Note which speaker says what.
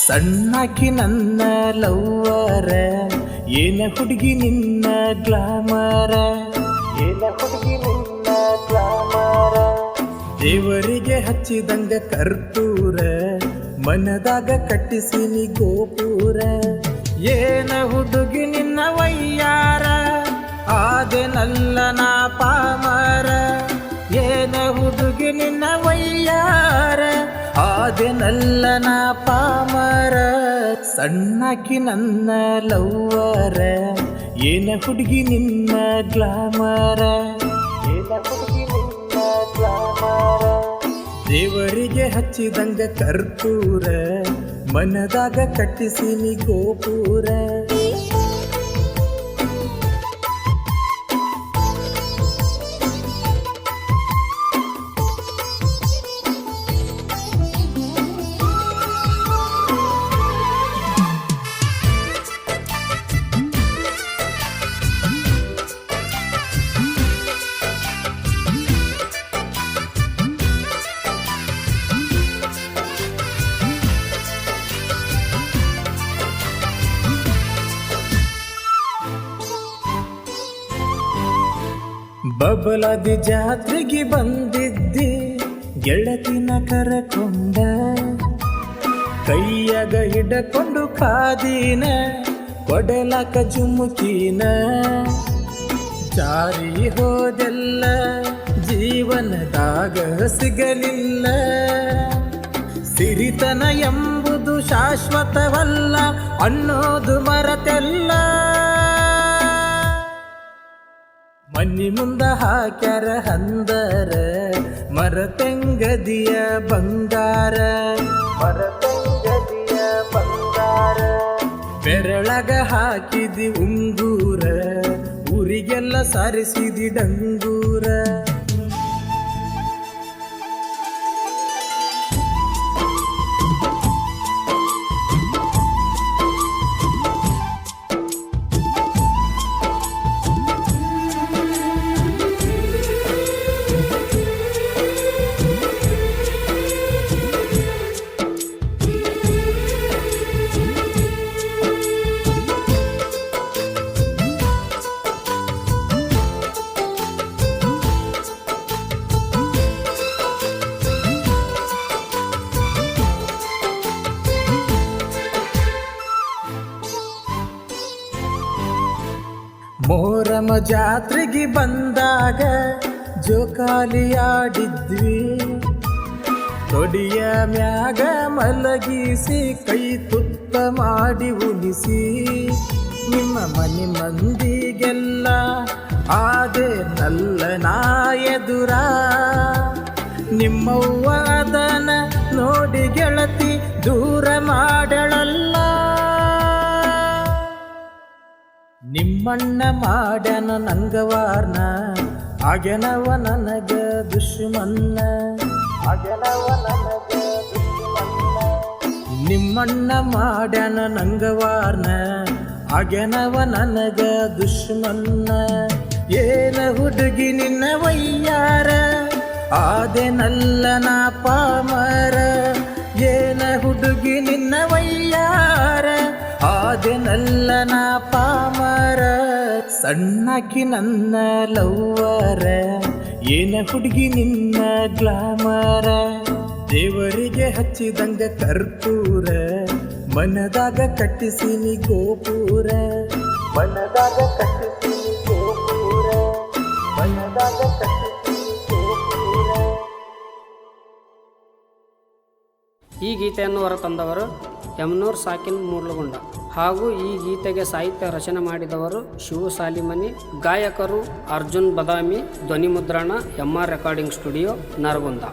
Speaker 1: ಸಣ್ಣಾಕಿ ನನ್ನ ಲವ್ವರ, ಏನ ಹುಡುಗಿ ನಿನ್ನ ಗ್ಲಾಮರ, ಏನ ಹುಡುಗಿ ನಿನ್ನ ಗ್ಲಾಮರ. ದೇವರಿಗೆ ಹಚ್ಚಿದಂಗ ಕರ್ಪೂರ, ಮನದಾಗ ಕಟ್ಟಿಸಿನಿ ಗೋಪುರ. ಏನ ಹುಡುಗಿ ನಿನ್ನ ವಯ್ಯಾರ, ಆದೆನಲ್ಲ ನಾ ಪಾಮರ. ಏನ ಹುಡುಗಿ ನಿನ್ನ ವಯ್ಯಾರ, ಆದೆನಲ್ಲ ನಾ ಪಾಮರ. ಸಣ್ಣಾಕಿ ನನ್ನ ಲವ್ವರ, ಏನ ಹುಡುಗಿ ನಿನ್ನ ಗ್ಲಾಮರ, ಏನ ಹುಡುಗಿ ನಿನ್ನ ಗ್ಲಾಮರ. ದೇವರಿಗೆ ಹಚ್ಚಿದಂಗ ಕರ್ಪೂರ, ಮನದಾಗ ಕಟ್ಟಿಸಿನಿ ಗೋಪುರ. ಬಬಲಾದಿ ಜಾತ್ರೆಗೆ ಬಂದಿದ್ದೆ, ಗೆಳತಿನ ಕರಕೊಂಡ. ಕೈಯಾಗ ಹಿಡಕೊಂಡು ಕಾದಿನ, ಕೊಡಲಾಕ ಜುಮುಕಿನ. ಜಾರಿ ಹೋದೆಲ್ಲ ಜೀವನದಾಗ ಸಿಗಲಿಲ್ಲ. ಸಿರಿತನ ಎಂಬುದು ಶಾಶ್ವತವಲ್ಲ ಅನ್ನೋದು ಮರತೆಲ್ಲ. ಮನಿ ಮುಂದ ಹಾಕ್ಯಾರ ಹಂದರ, ಮರತೆಂಗದಿಯ ಬಂಗಾರ, ಮರತೆಂಗದಿಯ ಬಂಗಾರ. ಬೆರಳಗ ಹಾಕಿದಿ ಉಂಗೂರ, ಊರಿಗೆಲ್ಲ ಸಾರಿಸಿದಿ ಡಂಗೂರ. ಮೋರಮ ಜಾತ್ರೆಗೆ ಬಂದಾಗ ಜೋಕಾಲಿ ಆಡಿದ್ವಿ. ತೊಡಿಯ ಮ್ಯಾಗ ಮಲಗಿಸಿ ಕೈ ತುತ್ತ ಮಾಡಿ ಉಳಿಸಿ. ನಿಮ್ಮ ಮನೆ ಮಂದಿಗೆಲ್ಲ ಆದೆ ನಲ್ಲ ನಾ ಎದುರ. ನಿಮ್ಮವ್ವ ಅದನ ನೋಡಿ ಗೆಳತಿ ದೂರ ಮಾಡಳಲ್ಲ. ನಿಮ್ಮಣ್ಣ ಮಾಡ್ಯಾನ ನಂಗವಾರ್ನ, ಆಗ್ಯನವ ನನಗ ದುಶ್ಮನ್ನ, ಆಗ್ಯನವ ನನಗ ದುಶ್ಮನ್ನ. ನಿಮ್ಮಣ್ಣ ಮಾಡ್ಯಾನ ನಂಗವಾರ್ನ, ಆಗ್ಯನವ ನನಗ ದುಶ್ಮನ್ನ. ಏನ ಹುಡುಗಿ ನಿನ್ನ ವಯ್ಯಾರ, ಆದೆನಲ್ಲ ನಾ ಪಾಮರ. ಏನ ಹುಡುಗಿ ನಿನ್ನ ವಯ್ಯಾರ, ಆದೆನಲ್ಲ ನಾ ಪಾಮರ. ಸಣ್ಣಾಕಿ ನನ್ನ ಲವ್ವರ, ಏನ ಹುಡುಗಿ ನಿನ್ನ ಗ್ಲಾಮರ. ದೇವರಿಗೆ ಹಚ್ಚಿದಂಗ ಕರ್ಪೂರ, ಮನದಾಗ ಕಟ್ಟಿಸಿನಿ ಗೋಪುರ, ಮನದಾಗ ಕಟ್ಟಿಸಿನಿ ಗೋಪುರ, ಮನದಾಗ ಕಟ್ಟಿಸಿನಿ ಗೋಪುರ.
Speaker 2: ಈ ಗೀತೆಯನ್ನು ಹೊರತಂದವರು ಯಮನೂರ್ ಸಾಕಿನ್ ಮೂರ್ಲಗುಂಡ ಹಾಗೂ ಈ ಗೀತೆಗೆ ಸಾಹಿತ್ಯ ರಚನೆ ಮಾಡಿದವರು ಶಿವು ಸಾಲಿಮನಿ. ಗಾಯಕರು ಅರ್ಜುನ್ ಬದಾಮಿ. ಧ್ವನಿ ಮುದ್ರಣ MR ರೆಕಾರ್ಡಿಂಗ್ ಸ್ಟುಡಿಯೋ ನರಗುಂದ.